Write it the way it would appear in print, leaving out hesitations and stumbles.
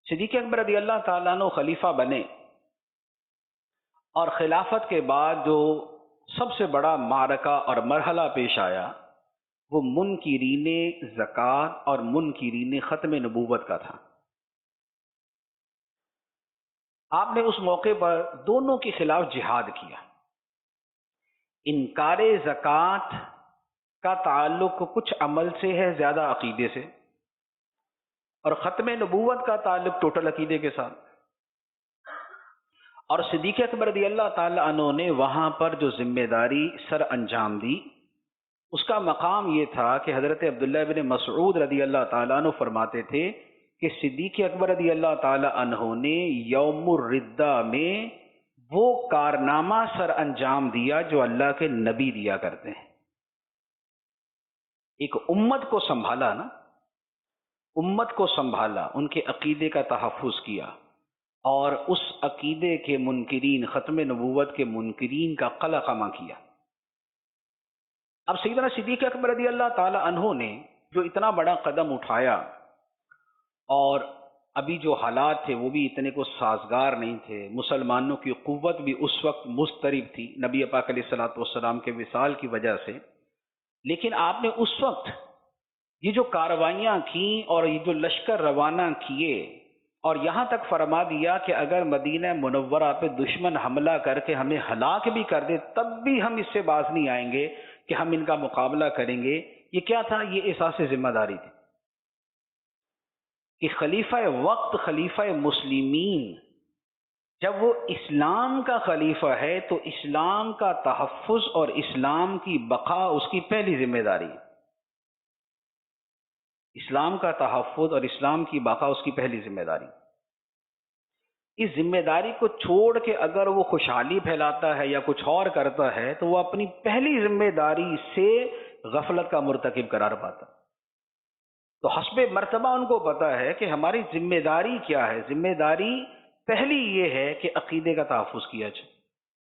صدیق اکبر رضی اللہ تعالیٰ عنہ خلیفہ بنے، اور خلافت کے بعد جو سب سے بڑا معرکہ اور مرحلہ پیش آیا وہ منکرین زکوٰۃ اور منکرین ختم نبوت کا تھا۔ آپ نے اس موقع پر دونوں کے خلاف جہاد کیا۔ انکار زکوٰۃ کا تعلق کچھ عمل سے ہے، زیادہ عقیدے سے، اور ختم نبوت کا تعلق ٹوٹل عقیدے کے ساتھ۔ اور صدیق اکبر رضی اللہ تعالی عنہ نے وہاں پر جو ذمہ داری سر انجام دی، اس کا مقام یہ تھا کہ حضرت عبداللہ بن مسعود رضی اللہ تعالیٰ عنہ فرماتے تھے کہ صدیق اکبر رضی اللہ تعالی عنہ نے یوم الردہ میں وہ کارنامہ سر انجام دیا جو اللہ کے نبی دیا کرتے ہیں۔ ایک امت کو سنبھالا نا، امت کو سنبھالا، ان کے عقیدے کا تحفظ کیا، اور اس عقیدے کے منکرین، ختم نبوت کے منکرین کا قلقمہ کیا۔ اب سیدنا صدیق اکبر رضی اللہ تعالی عنہ نے جو اتنا بڑا قدم اٹھایا، اور ابھی جو حالات تھے وہ بھی اتنے کو سازگار نہیں تھے، مسلمانوں کی قوت بھی اس وقت مضطرب تھی نبی پاک علیہ الصلوۃ والسلام کے وصال کی وجہ سے، لیکن آپ نے اس وقت یہ جو کاروائیاں کیں اور یہ جو لشکر روانہ کیے، اور یہاں تک فرما دیا کہ اگر مدینہ منورہ پہ دشمن حملہ کر کے ہمیں ہلاک بھی کر دے تب بھی ہم اس سے باز نہیں آئیں گے کہ ہم ان کا مقابلہ کریں گے۔ یہ کیا تھا؟ یہ احساس ذمہ داری تھی کہ خلیفہ وقت، خلیفہ مسلمین جب وہ اسلام کا خلیفہ ہے تو اسلام کا تحفظ اور اسلام کی بقا اس کی پہلی ذمہ داری ہے۔ اسلام کا تحفظ اور اسلام کی بقا اس کی پہلی ذمہ داری۔ اس ذمہ داری کو چھوڑ کے اگر وہ خوشحالی پھیلاتا ہے یا کچھ اور کرتا ہے تو وہ اپنی پہلی ذمہ داری سے غفلت کا مرتکب قرار پاتا۔ تو حسب مرتبہ ان کو پتا ہے کہ ہماری ذمہ داری کیا ہے۔ ذمہ داری پہلی یہ ہے کہ عقیدے کا تحفظ کیا جائے۔